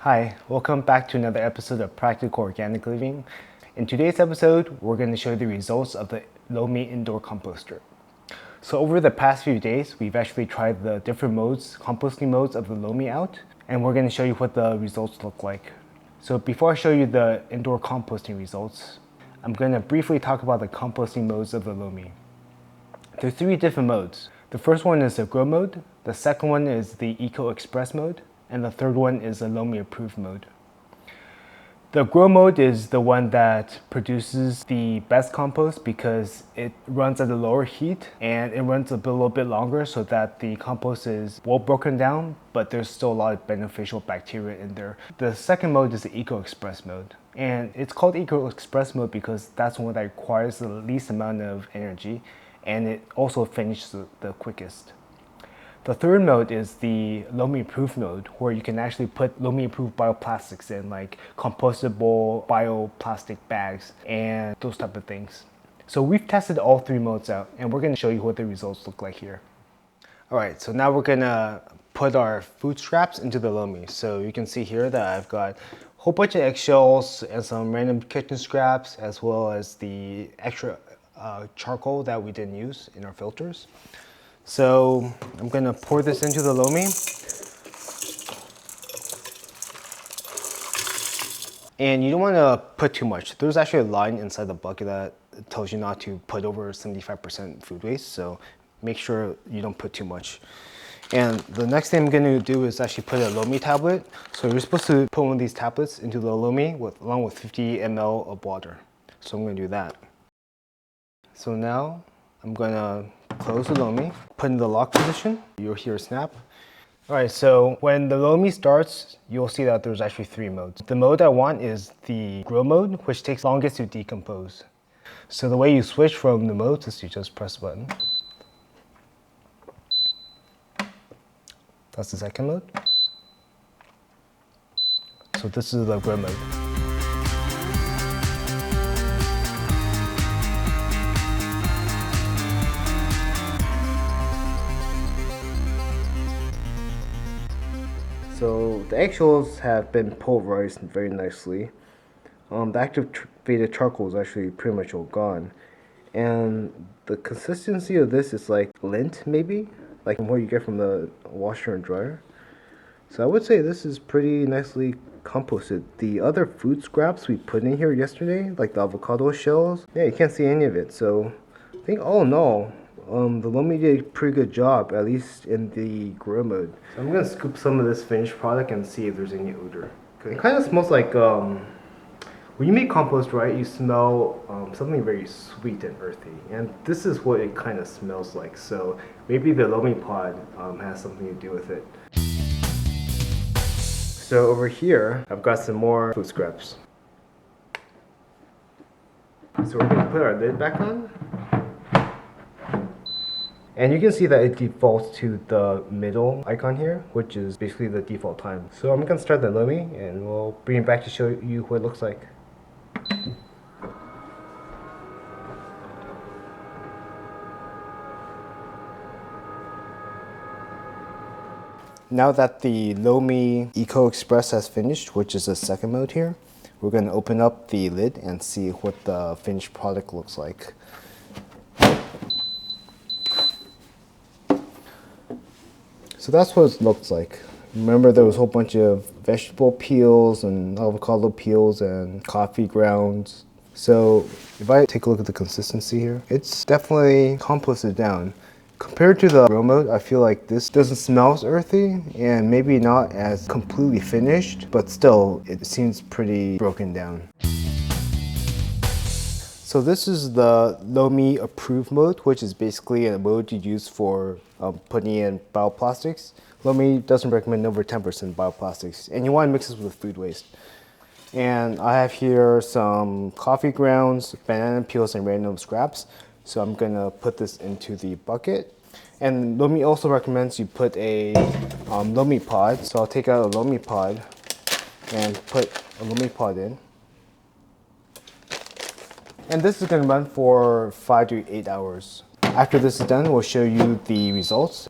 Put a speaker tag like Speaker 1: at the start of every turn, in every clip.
Speaker 1: Hi, welcome back to another episode of Practical Organic Living. In today's episode, we're going to show you the results of the Lomi Indoor Composter. So over the past few days, we've actually tried the different modes, composting modes of the Lomi out, and we're going to show you what the results look like. So before I show you the indoor composting results, I'm going to briefly talk about the composting modes of the Lomi. There are three different modes. The first one is the Grow mode, the second one is the Eco Express mode, and the third one is the Lomi Approved mode. The Grow mode is the one that produces the best compost because it runs at a lower heat and it runs a little bit longer so that the compost is well broken down, but there's still a lot of beneficial bacteria in there. The second mode is the Eco Express mode. And it's called Eco Express mode because that's the one that requires the least amount of energy and it also finishes the quickest. The third mode is the Lomi Approved mode, where you can actually put Lomi Approved bioplastics in, like compostable bioplastic bags and those type of things. So we've tested all three modes out, and we're going to show you what the results look like here. All right, so now we're going to put our food scraps into the Lomi. So you can see here that I've got a whole bunch of eggshells and some random kitchen scraps, as well as the extra charcoal that we didn't use in our filters. So I'm going to pour this into the Lomi. And you don't want to put too much. There's actually a line inside the bucket that tells you not to put over 75% food waste, so make sure you don't put too much. And the next thing I'm going to do is actually put a Lomi tablet. So you're supposed to put one of these tablets into the Lomi along with 50 ml of water. So I'm going to do that. So now I'm going to close the Lomi, put in the lock position. You'll hear a snap. All right, so when the Lomi starts, you'll see that there's actually three modes. The mode I want is the Grow mode, which takes longest to decompose. So the way you switch from the modes is you just press the button. That's the second mode. So this is the Grow mode. So the eggshells have been pulverized very nicely. The activated charcoal is actually pretty much all gone. And the consistency of this is like lint maybe, like what you get from the washer and dryer. So I would say this is pretty nicely composted. The other food scraps we put in here yesterday, like the avocado shells, yeah, you can't see any of it. So I think all in all, the Lomi did a pretty good job, at least in the Grow mode. So I'm gonna scoop some of this finished product and see if there's any odor. It kind of smells like, when you make compost, right, you smell something very sweet and earthy. And this is what it kind of smells like. So maybe the Lomi pod has something to do with it. So over here, I've got some more food scraps. So we're gonna put our lid back on. And you can see that it defaults to the middle icon here, which is basically the default time. So I'm gonna start the Lomi and we'll bring it back to show you what it looks like. Now that the Lomi Eco Express has finished, which is the second mode here, we're gonna open up the lid and see what the finished product looks like. So that's what it looks like. Remember there was a whole bunch of vegetable peels and avocado peels and coffee grounds. So if I take a look at the consistency here, it's definitely composted down. Compared to the Grow mode, I feel like this doesn't smell as earthy and maybe not as completely finished, but still it seems pretty broken down. So this is the Lomi Approved mode, which is basically a mode you use for putting in bioplastics. Lomi doesn't recommend over 10% bioplastics, and you want to mix this with food waste. And I have here some coffee grounds, banana peels, and random scraps. So I'm gonna put this into the bucket. And Lomi also recommends you put a Lomi pod. So I'll take out a Lomi pod and put a Lomi pod in. And this is going to run for 5 to 8 hours. After this is done, we'll show you the results.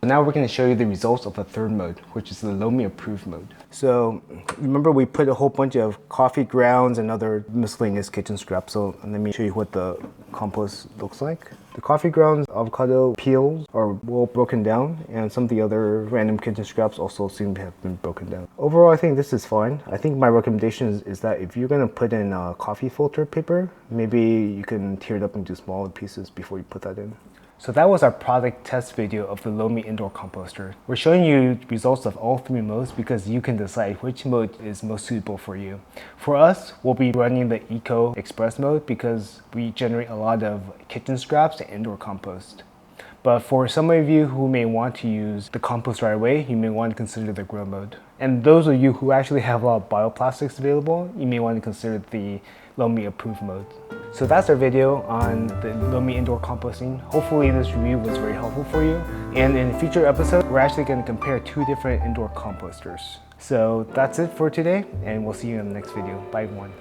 Speaker 1: So now we're going to show you the results of the third mode, which is the Lomi approved mode. So remember we put a whole bunch of coffee grounds and other miscellaneous kitchen scraps. So let me show you what the compost looks like. The coffee grounds, avocado peels are well broken down, and some of the other random kitchen scraps also seem to have been broken down. Overall, I think this is fine. I think my recommendation is that if you're going to put in coffee filter paper, maybe you can tear it up into smaller pieces before you put that in. So that was our product test video of the Lomi indoor composter. We're showing you results of all three modes because you can decide which mode is most suitable for you. For us, we'll be running the Eco Express mode because we generate a lot of kitchen scraps and indoor compost. But for some of you who may want to use the compost right away, you may want to consider the grow mode. And those of you who actually have a lot of bioplastics available, you may want to consider the Lomi approved mode. So that's our video on the Lomi indoor composting. Hopefully this review was very helpful for you. And in a future episode, we're actually going to compare two different indoor composters. So that's it for today, and we'll see you in the next video. Bye everyone.